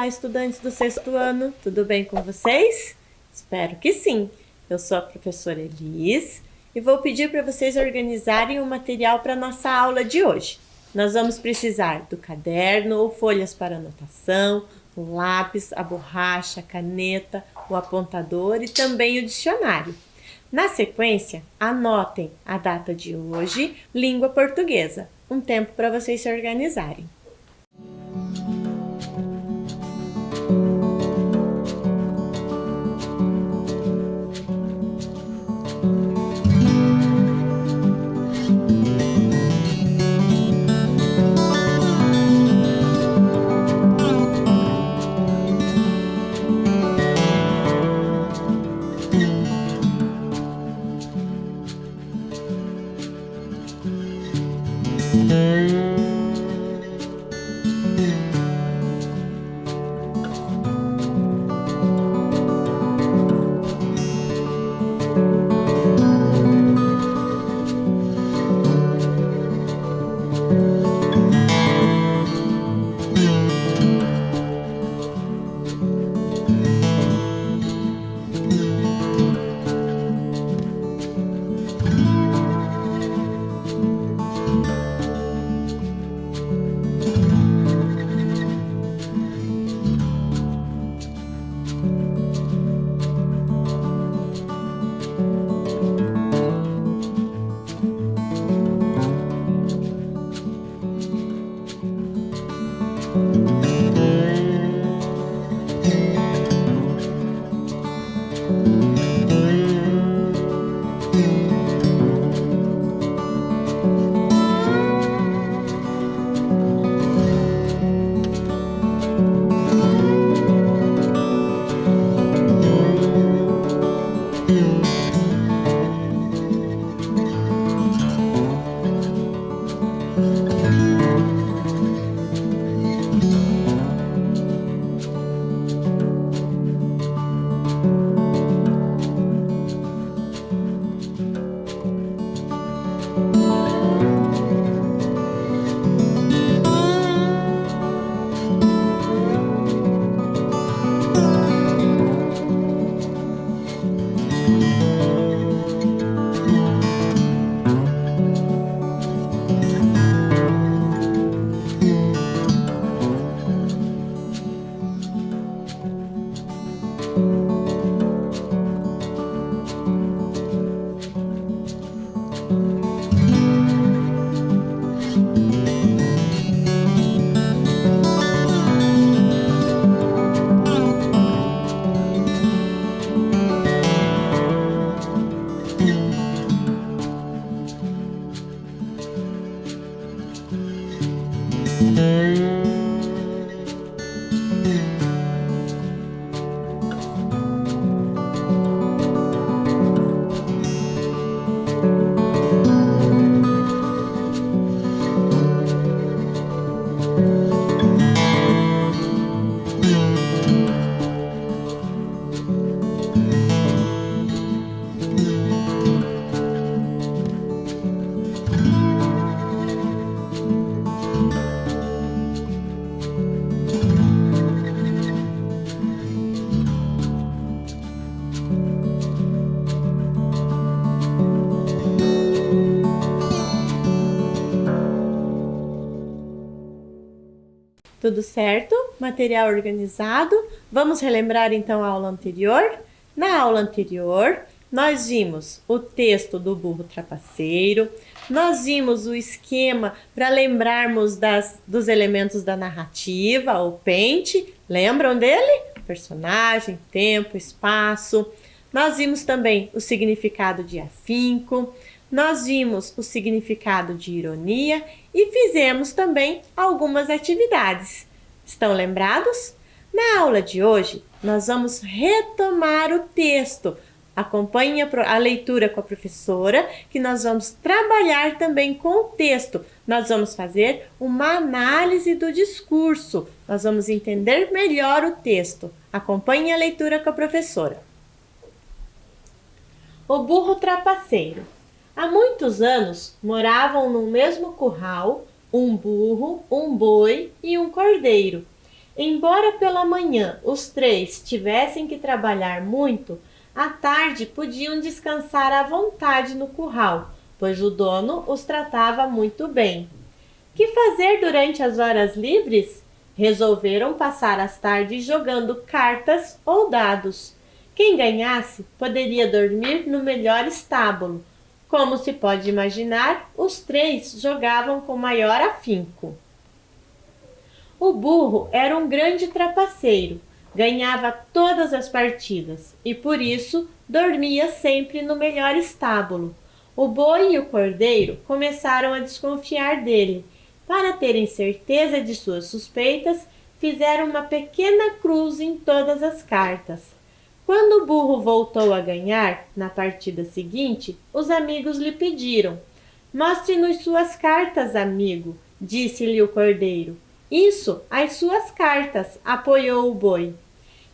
estudantes do sexto ano, tudo bem com vocês? Espero que sim. Eu sou a professora Elis e vou pedir para vocês organizarem o material para a nossa aula de hoje. Nós vamos precisar do caderno ou folhas para anotação, o lápis, a borracha, a caneta, o apontador e também o dicionário. Na sequência, anotem a data de hoje, língua portuguesa. Um tempo para vocês se organizarem. Tudo certo? Material organizado? Vamos relembrar então a aula anterior? Na aula anterior, nós vimos o texto do burro trapaceiro, nós vimos o esquema para lembrarmos dos elementos da narrativa, o pente, lembram dele? Personagem, tempo, espaço. Nós vimos também o significado de afinco, nós vimos o significado de ironia e fizemos também algumas atividades. Estão lembrados? Na aula de hoje, nós vamos retomar o texto. Acompanhe a leitura com a professora, que nós vamos trabalhar também com o texto. Nós vamos fazer uma análise do discurso. Nós vamos entender melhor o texto. Acompanhe a leitura com a professora. O burro trapaceiro. Há muitos anos moravam no mesmo curral um burro, um boi e um cordeiro. Embora pela manhã os três tivessem que trabalhar muito, à tarde podiam descansar à vontade no curral, pois o dono os tratava muito bem. Que fazer durante as horas livres? Resolveram passar as tardes jogando cartas ou dados. Quem ganhasse poderia dormir no melhor estábulo. Como se pode imaginar, os três jogavam com maior afinco. O burro era um grande trapaceiro, ganhava todas as partidas e por isso dormia sempre no melhor estábulo. O boi e o cordeiro começaram a desconfiar dele. Para terem certeza de suas suspeitas, fizeram uma pequena cruz em todas as cartas. Quando o burro voltou a ganhar, na partida seguinte, os amigos lhe pediram: "Mostre-nos suas cartas, amigo", disse-lhe o cordeiro. "Isso, as suas cartas", apoiou o boi.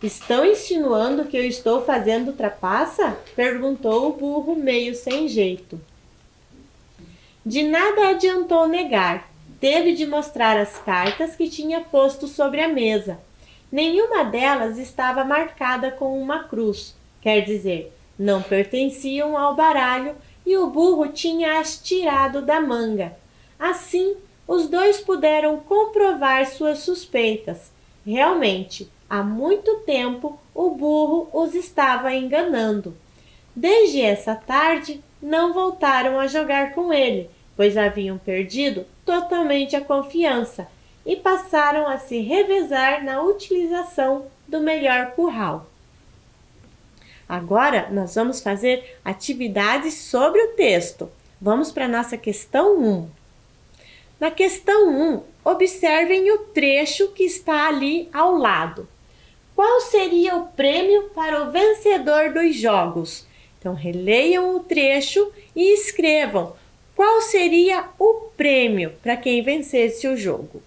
"Estão insinuando que eu estou fazendo trapaça?", perguntou o burro meio sem jeito. De nada adiantou negar. Teve de mostrar as cartas que tinha posto sobre a mesa. Nenhuma delas estava marcada com uma cruz, quer dizer, não pertenciam ao baralho e o burro tinha-as tirado da manga. Assim, os dois puderam comprovar suas suspeitas. Realmente, há muito tempo o burro os estava enganando. Desde essa tarde, não voltaram a jogar com ele, pois haviam perdido totalmente a confiança e passaram a se revezar na utilização do melhor curral. Agora nós vamos fazer atividades sobre o texto. Vamos para a nossa questão 1. Na questão 1, observem o trecho que está ali ao lado. Qual seria o prêmio para o vencedor dos jogos? Então, releiam o trecho e escrevam qual seria o prêmio para quem vencesse o jogo.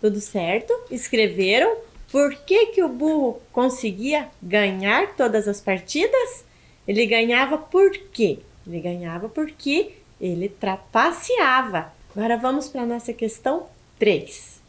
Tudo certo? Escreveram? Por que o burro conseguia ganhar todas as partidas? Ele ganhava por quê? Ele ganhava porque ele trapaceava. Agora vamos para a nossa questão 3.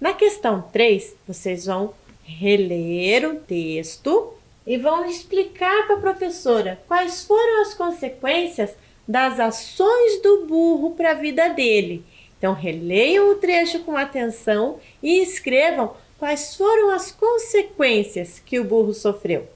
Na questão 3, vocês vão reler o texto e vão explicar para a professora quais foram as consequências das ações do burro para a vida dele. Então, releiam o trecho com atenção e escrevam quais foram as consequências que o burro sofreu.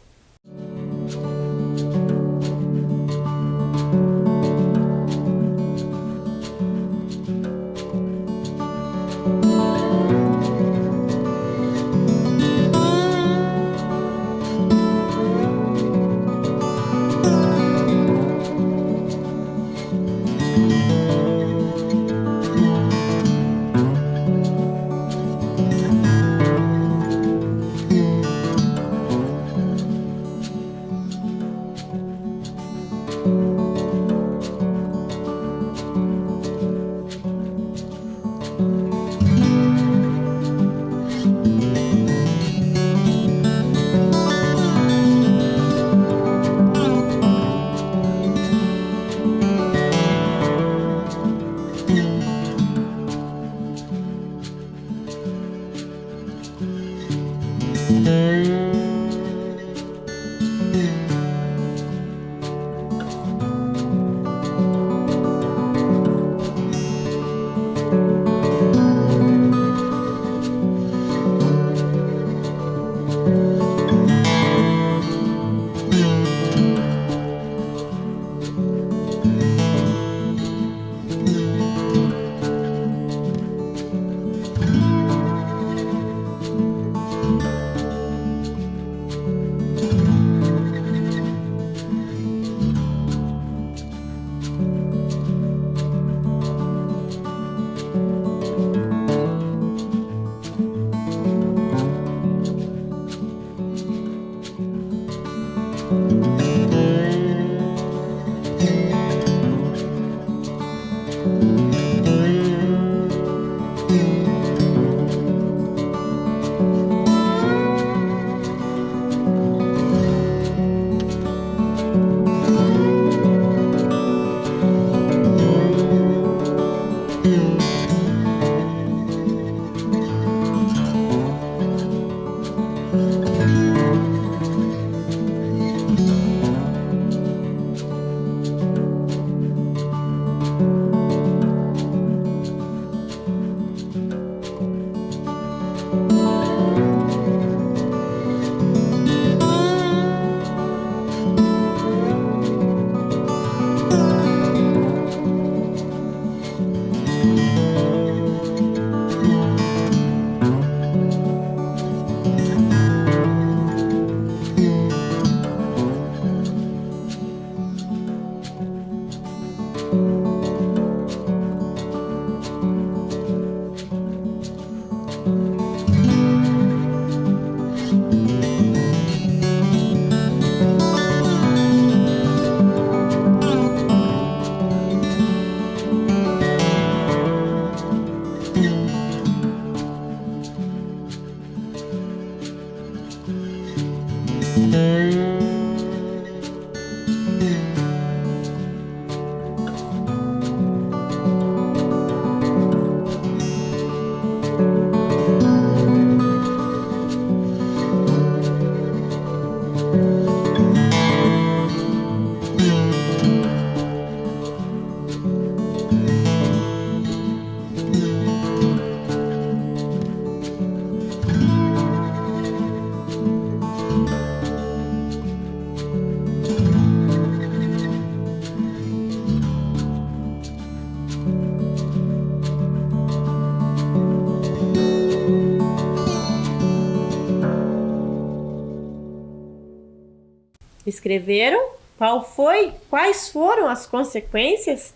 Escreveram? Quais foram as consequências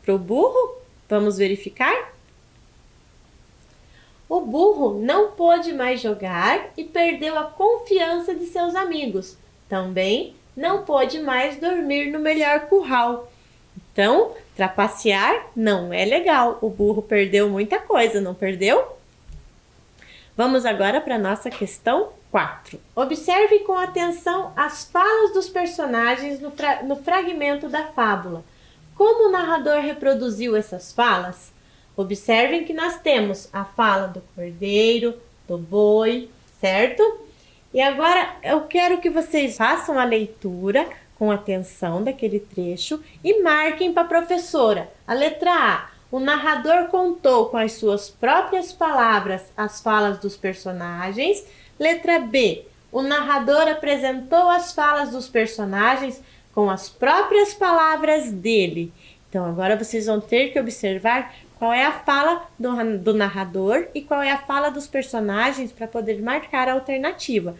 para o burro? Vamos verificar? O burro não pôde mais jogar e perdeu a confiança de seus amigos. Também não pôde mais dormir no melhor curral. Então, trapacear não é legal. O burro perdeu muita coisa, não perdeu? Vamos agora para a nossa questão 4. Observe com atenção as falas dos personagens no fragmento da fábula. Como o narrador reproduziu essas falas? Observem que nós temos a fala do cordeiro, do boi, certo? E agora eu quero que vocês façam a leitura com atenção daquele trecho e marquem para a professora. A letra A. O narrador contou com as suas próprias palavras as falas dos personagens. Letra B. O narrador apresentou as falas dos personagens com as próprias palavras dele. Então, agora vocês vão ter que observar qual é a fala do narrador e qual é a fala dos personagens para poder marcar a alternativa.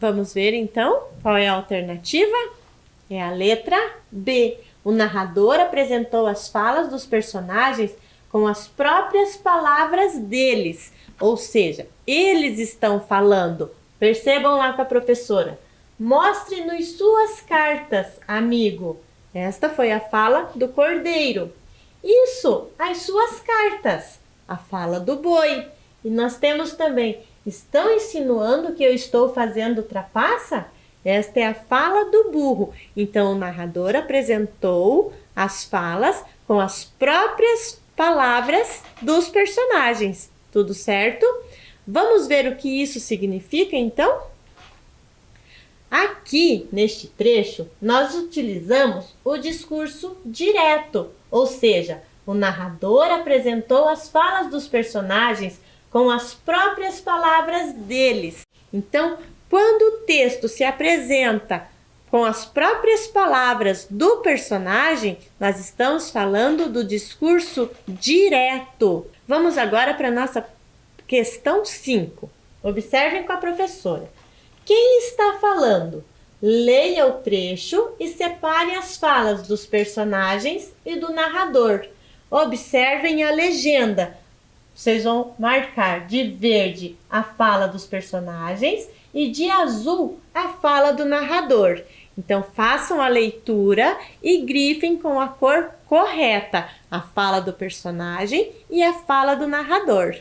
Vamos ver então qual é a alternativa? É a letra B. O narrador apresentou as falas dos personagens com as próprias palavras deles, ou seja, eles estão falando. Percebam lá com a professora. Mostre-nos suas cartas, amigo. Esta foi a fala do cordeiro. Isso, as suas cartas. A fala do boi. E nós temos também, estão insinuando que eu estou fazendo trapaça? Esta é a fala do burro. Então, o narrador apresentou as falas com as próprias palavras dos personagens. Tudo certo? Vamos ver o que isso significa, então? Aqui, neste trecho, nós utilizamos o discurso direto, ou seja, o narrador apresentou as falas dos personagens com as próprias palavras deles. Então, quando o texto se apresenta com as próprias palavras do personagem, nós estamos falando do discurso direto. Vamos agora para a nossa questão 5. Observem com a professora. Quem está falando? Leia o trecho e separe as falas dos personagens e do narrador. Observem a legenda. Vocês vão marcar de verde a fala dos personagens e de azul a fala do narrador. Então, façam a leitura e grifem com a cor correta a fala do personagem e a fala do narrador.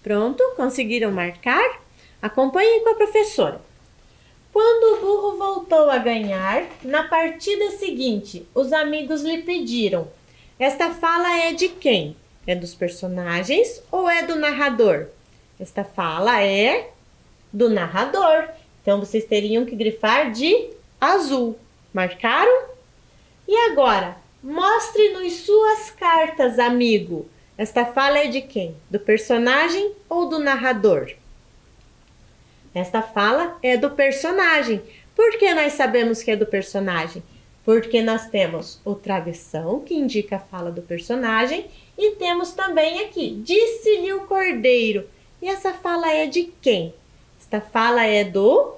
Pronto? Conseguiram marcar? Acompanhem com a professora. Quando o burro voltou a ganhar, na partida seguinte, os amigos lhe pediram: esta fala é de quem? É dos personagens ou é do narrador? Esta fala é do narrador. Então, vocês teriam que grifar de azul. Marcaram? E agora, mostre-nos suas cartas, amigo. Esta fala é de quem? Do personagem ou do narrador? Esta fala é do personagem. Por que nós sabemos que é do personagem? Porque nós temos o travessão, que indica a fala do personagem, e temos também aqui, disse-lhe o cordeiro. E essa fala é de quem? Esta fala é do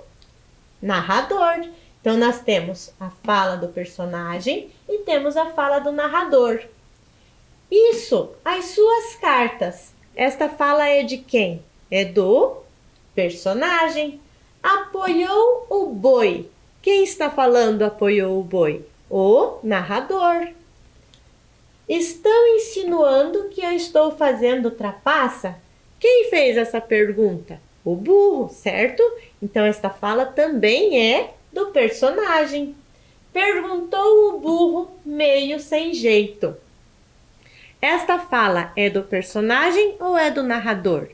narrador. Então, nós temos a fala do personagem e temos a fala do narrador. Isso, as suas cartas. Esta fala é de quem? É do personagem. Apoiou o boi. Quem está falando apoiou o boi? O narrador. Estão insinuando que eu estou fazendo trapaça? Quem fez essa pergunta? O burro, certo? Então, esta fala também é do personagem. Perguntou o burro meio sem jeito. Esta fala é do personagem ou é do narrador?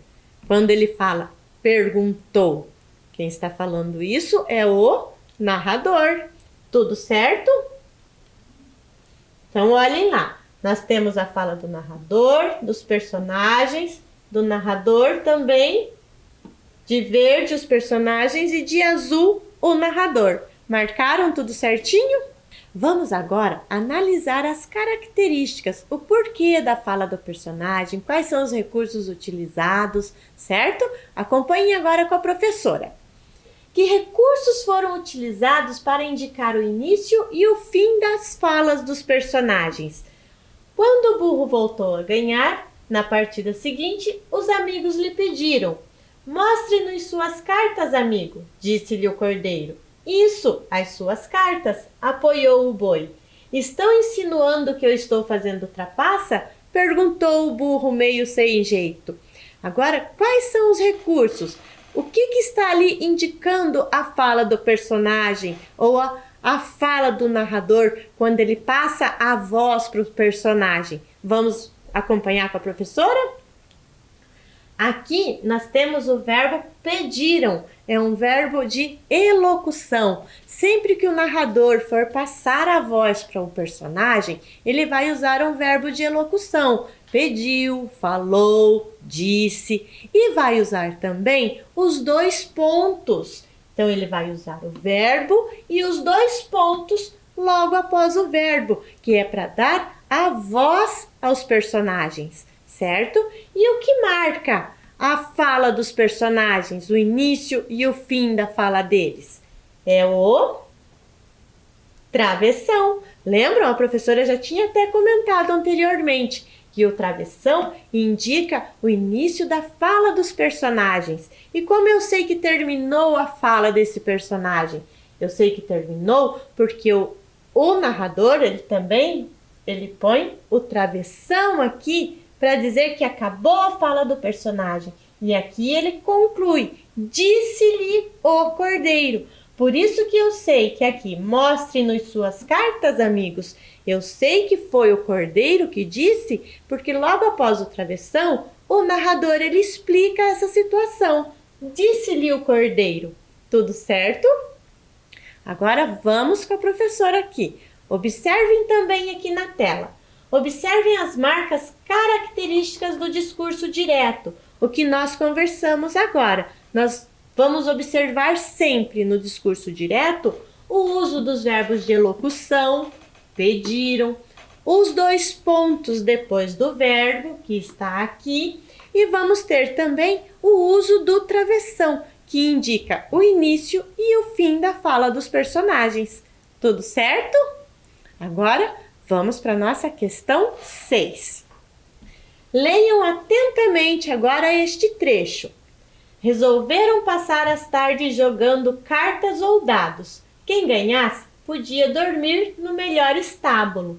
Quando ele fala perguntou, quem está falando isso é o narrador. Tudo certo? Então, olhem lá. Nós temos a fala do narrador, dos personagens, do narrador também, de verde os personagens e de azul o narrador. Marcaram tudo certinho? Vamos agora analisar as características, o porquê da fala do personagem, quais são os recursos utilizados, certo? Acompanhem agora com a professora. Que recursos foram utilizados para indicar o início e o fim das falas dos personagens? Quando o burro voltou a ganhar, na partida seguinte, os amigos lhe pediram: mostre-nos suas cartas, amigo, disse-lhe o cordeiro. Isso, as suas cartas, apoiou o boi. Estão insinuando que eu estou fazendo trapaça? Perguntou o burro meio sem jeito. Agora, quais são os recursos? O que está ali indicando a fala do personagem ou a fala do narrador quando ele passa a voz para o personagem? Vamos acompanhar com a professora? Aqui nós temos o verbo pediram, é um verbo de elocução. Sempre que o narrador for passar a voz para um personagem, ele vai usar um verbo de elocução. Pediu, falou, disse, e vai usar também os dois pontos. Então ele vai usar o verbo e os dois pontos logo após o verbo, que é para dar a voz aos personagens, certo? E o que marca a fala dos personagens, o início e o fim da fala deles? É o travessão. Lembram? A professora já tinha até comentado anteriormente que o travessão indica o início da fala dos personagens. E como eu sei que terminou a fala desse personagem? Eu sei que terminou porque o narrador, ele põe o travessão aqui para dizer que acabou a fala do personagem. E aqui ele conclui, disse-lhe o cordeiro. Por isso que eu sei que aqui, mostre-nos suas cartas, amigos. Eu sei que foi o cordeiro que disse, porque logo após o travessão, o narrador ele explica essa situação. Disse-lhe o cordeiro. Tudo certo? Agora vamos com a professora aqui. Observem também aqui na tela. Observem as marcas características do discurso direto, o que nós conversamos agora. Nós vamos observar sempre no discurso direto o uso dos verbos de elocução, pediram, os dois pontos depois do verbo, que está aqui, e vamos ter também o uso do travessão, que indica o início e o fim da fala dos personagens. Tudo certo? Agora, vamos para a nossa questão 6. Leiam atentamente agora este trecho. Resolveram passar as tardes jogando cartas ou dados. Quem ganhasse podia dormir no melhor estábulo.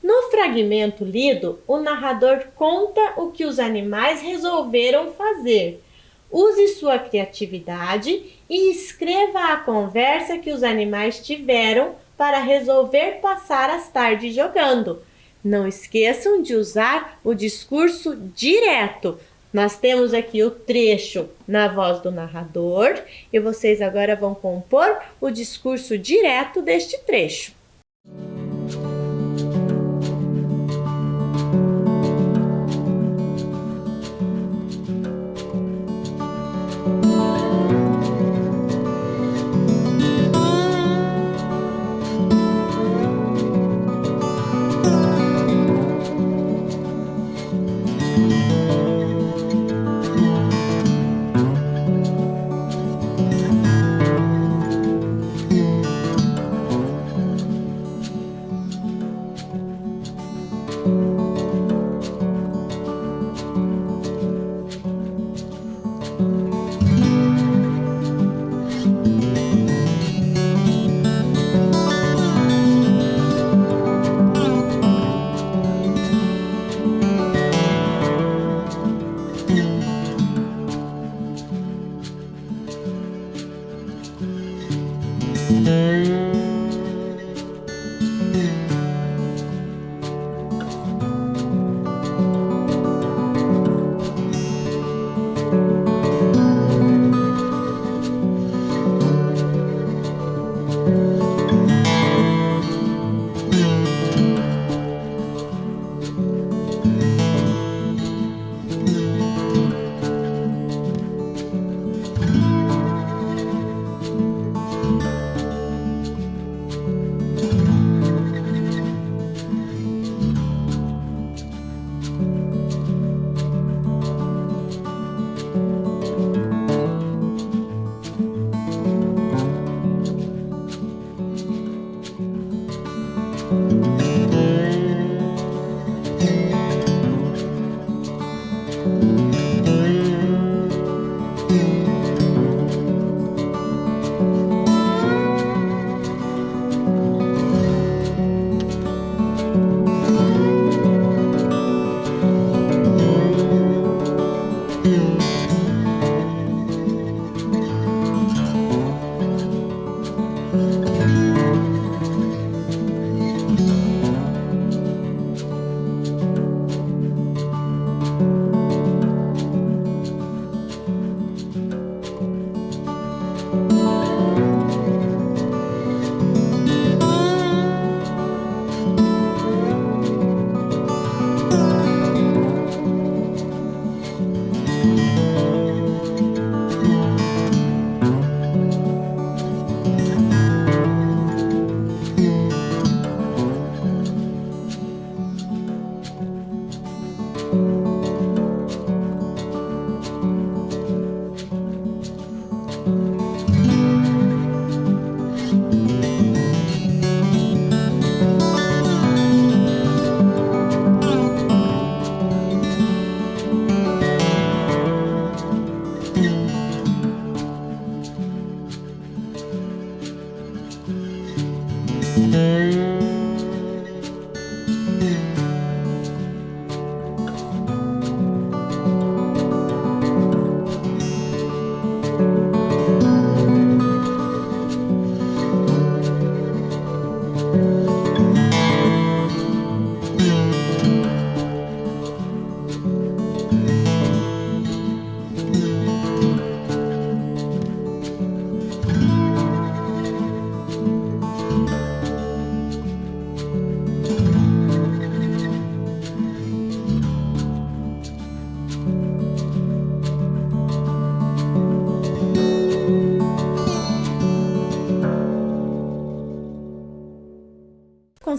No fragmento lido, o narrador conta o que os animais resolveram fazer. Use sua criatividade e escreva a conversa que os animais tiveram para resolver passar as tardes jogando. Não esqueçam de usar o discurso direto. Nós temos aqui o trecho na voz do narrador e vocês agora vão compor o discurso direto deste trecho.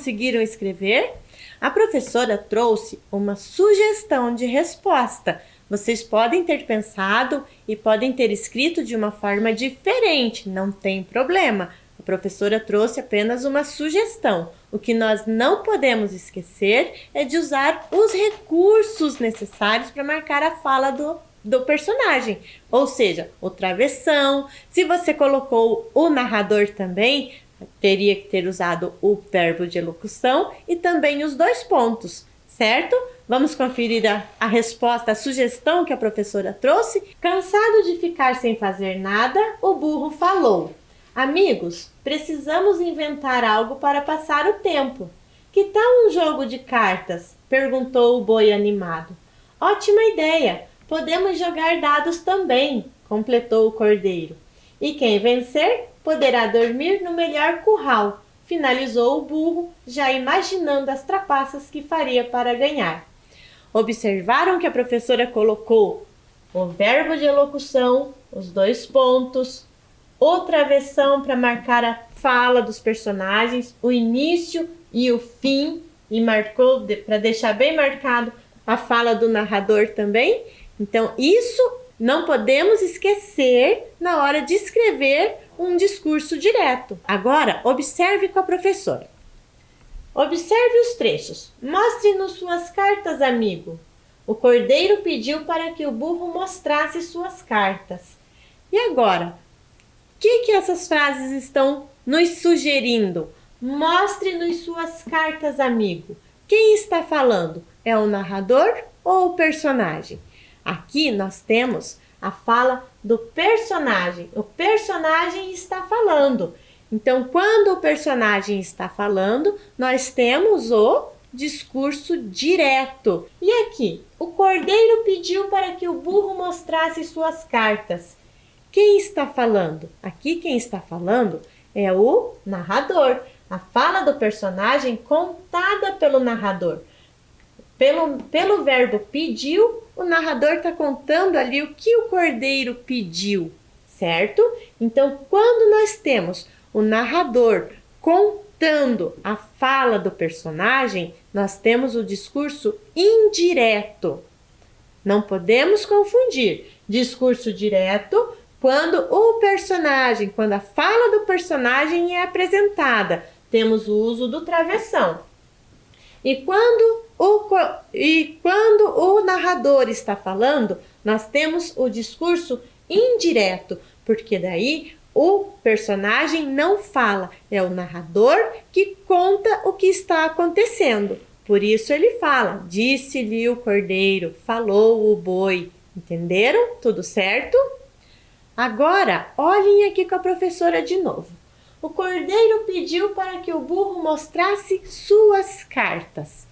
conseguiram escrever? A professora trouxe uma sugestão de resposta. Vocês podem ter pensado e podem ter escrito de uma forma diferente, não tem problema. A professora trouxe apenas uma sugestão. O que nós não podemos esquecer é de usar os recursos necessários para marcar a fala do personagem. Ou seja, o travessão. Se você colocou o narrador também, teria que ter usado o verbo de elocução e também os 2 pontos, certo? Vamos conferir a resposta, a sugestão que a professora trouxe. Cansado de ficar sem fazer nada, o burro falou: amigos, precisamos inventar algo para passar o tempo. Que tal um jogo de cartas? Perguntou o boi animado. Ótima ideia! Podemos jogar dados também, completou o cordeiro. E quem vencer poderá dormir no melhor curral, finalizou o burro, já imaginando as trapaças que faria para ganhar. Observaram que a professora colocou o verbo de elocução, os 2 pontos, o travessão para marcar a fala dos personagens, o início e o fim, e marcou para deixar bem marcado a fala do narrador também. Então, isso não podemos esquecer na hora de escrever um discurso direto. Agora, observe com a professora. Observe os trechos. Mostre-nos suas cartas, amigo. O cordeiro pediu para que o burro mostrasse suas cartas. E agora, o que essas frases estão nos sugerindo? Mostre-nos suas cartas, amigo. Quem está falando? É o narrador ou o personagem? Aqui nós temos a fala do personagem. O personagem está falando. Então, quando o personagem está falando, nós temos o discurso direto. E aqui, o cordeiro pediu para que o burro mostrasse suas cartas. Quem está falando? Aqui quem está falando é o narrador. A fala do personagem contada pelo narrador. Pelo verbo pediu, o narrador está contando ali o que o cordeiro pediu, certo? Então, quando nós temos o narrador contando a fala do personagem, nós temos o discurso indireto. Não podemos confundir discurso direto quando quando a fala do personagem é apresentada, temos o uso do travessão. E quando o narrador está falando, nós temos o discurso indireto, porque daí o personagem não fala, é o narrador que conta o que está acontecendo. Por isso ele fala: disse-lhe o cordeiro, falou o boi. Entenderam? Tudo certo? Agora, olhem aqui com a professora de novo. O cordeiro pediu para que o burro mostrasse suas cartas.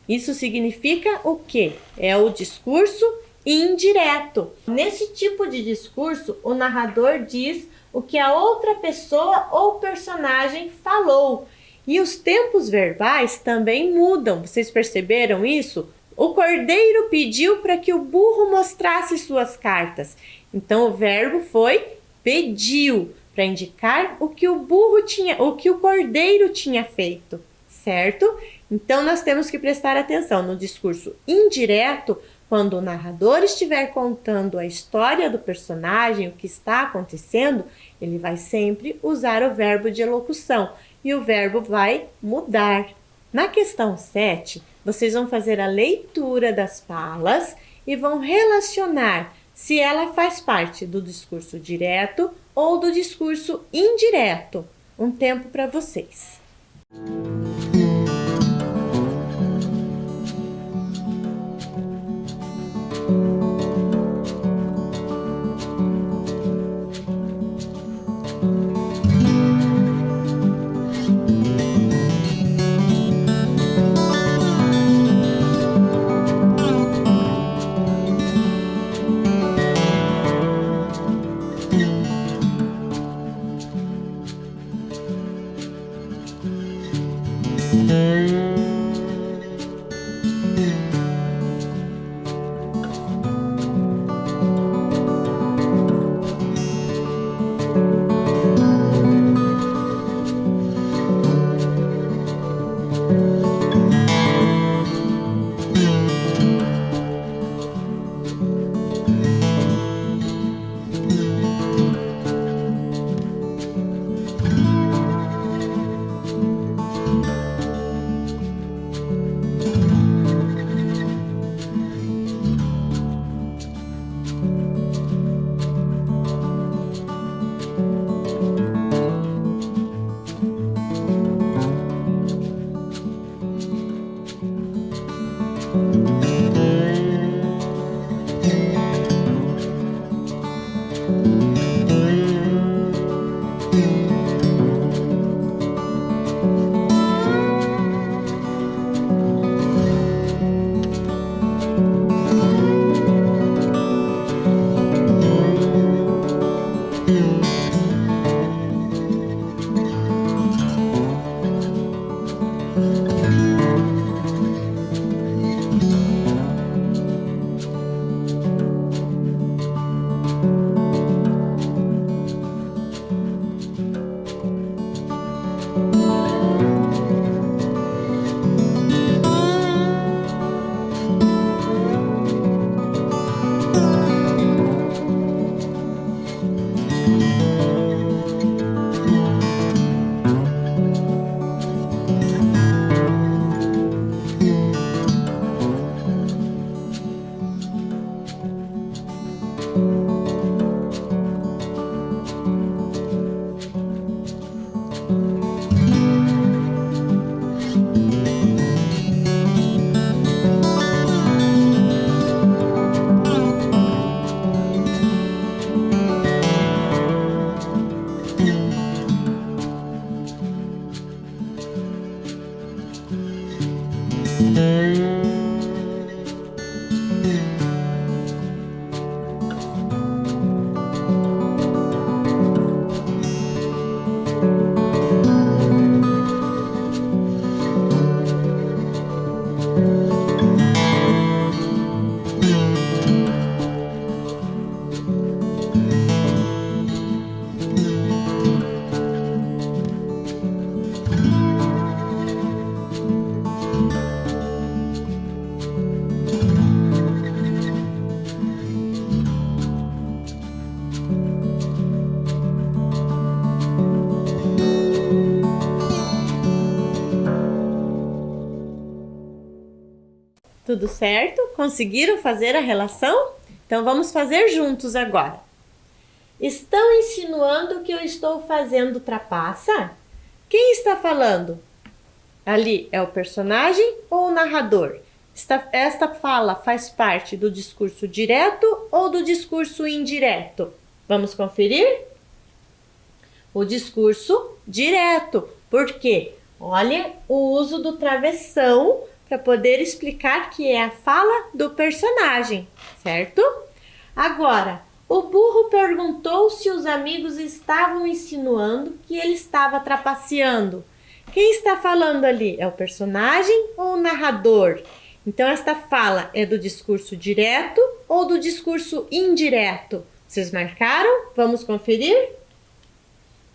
Isso significa o quê? É o discurso indireto. Nesse tipo de discurso, o narrador diz o que a outra pessoa ou personagem falou. E os tempos verbais também mudam. Vocês perceberam isso? O cordeiro pediu para que o burro mostrasse suas cartas. Então o verbo foi pediu, para indicar o que o cordeiro tinha feito, certo? Então nós temos que prestar atenção no discurso indireto, quando o narrador estiver contando a história do personagem, o que está acontecendo, ele vai sempre usar o verbo de elocução e o verbo vai mudar. Na questão 7, vocês vão fazer a leitura das falas e vão relacionar se ela faz parte do discurso direto ou do discurso indireto. Um tempo para vocês. Tudo certo? Conseguiram fazer a relação? Então vamos fazer juntos agora. Estão insinuando que eu estou fazendo trapaça? Quem está falando? Ali é o personagem ou o narrador? Esta fala faz parte do discurso direto ou do discurso indireto? Vamos conferir? O discurso direto. Por quê? Olha o uso do travessão para poder explicar que é a fala do personagem, certo? Agora, o burro perguntou se os amigos estavam insinuando que ele estava trapaceando. Quem está falando ali? É o personagem ou o narrador? Então, esta fala é do discurso direto ou do discurso indireto? Vocês marcaram? Vamos conferir?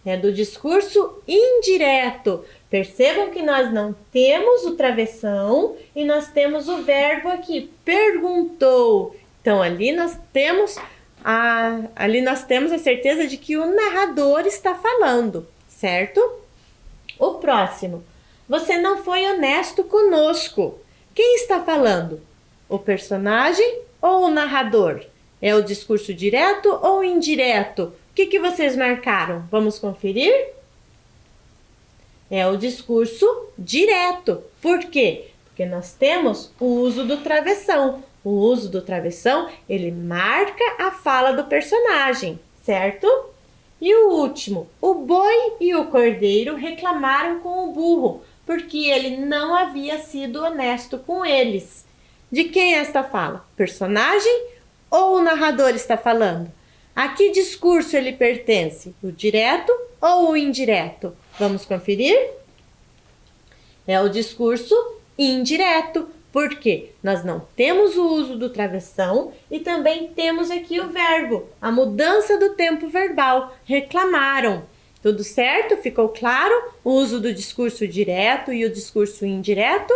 É do discurso indireto. Percebam que nós não temos o travessão e nós temos o verbo aqui, perguntou. Então, ali nós temos a certeza de que o narrador está falando, certo? O próximo. Você não foi honesto conosco. Quem está falando? O personagem ou o narrador? É o discurso direto ou indireto? O que vocês marcaram? Vamos conferir? É o discurso direto. Por quê? Porque nós temos o uso do travessão. O uso do travessão, ele marca a fala do personagem, certo? E o último, o boi e o cordeiro reclamaram com o burro, porque ele não havia sido honesto com eles. De quem é esta fala? Personagem ou o narrador está falando? A que discurso ele pertence? O direto ou o indireto? Vamos conferir? É o discurso indireto. Por quê? Nós não temos o uso do travessão e também temos aqui o verbo, a mudança do tempo verbal. Reclamaram. Tudo certo? Ficou claro? O uso do discurso direto e o discurso indireto?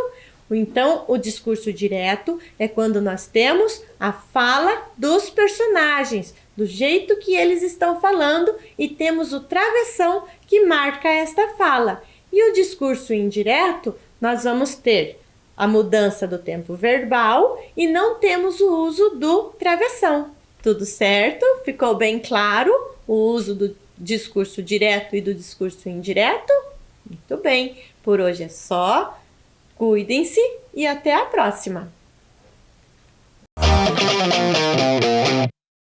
Então, o discurso direto é quando nós temos a fala dos personagens, do jeito que eles estão falando, e temos o travessão que marca esta fala. E o discurso indireto, nós vamos ter a mudança do tempo verbal e não temos o uso do travessão. Tudo certo? Ficou bem claro o uso do discurso direto e do discurso indireto? Muito bem, por hoje é só. Cuidem-se e até a próxima!